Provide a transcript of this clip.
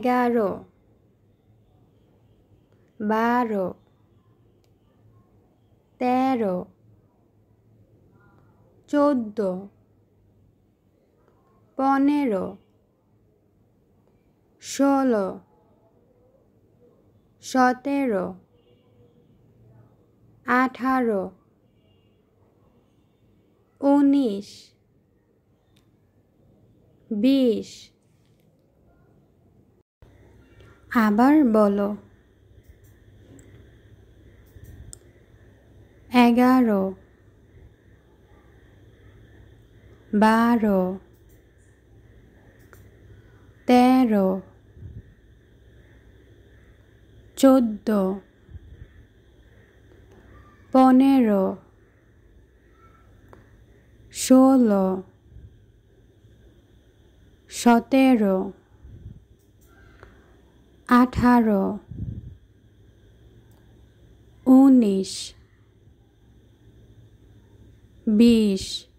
11 12 13 14 15 16 17 18 19 20 আবার বলো 11 12 13 14 15 16 17 18 19 20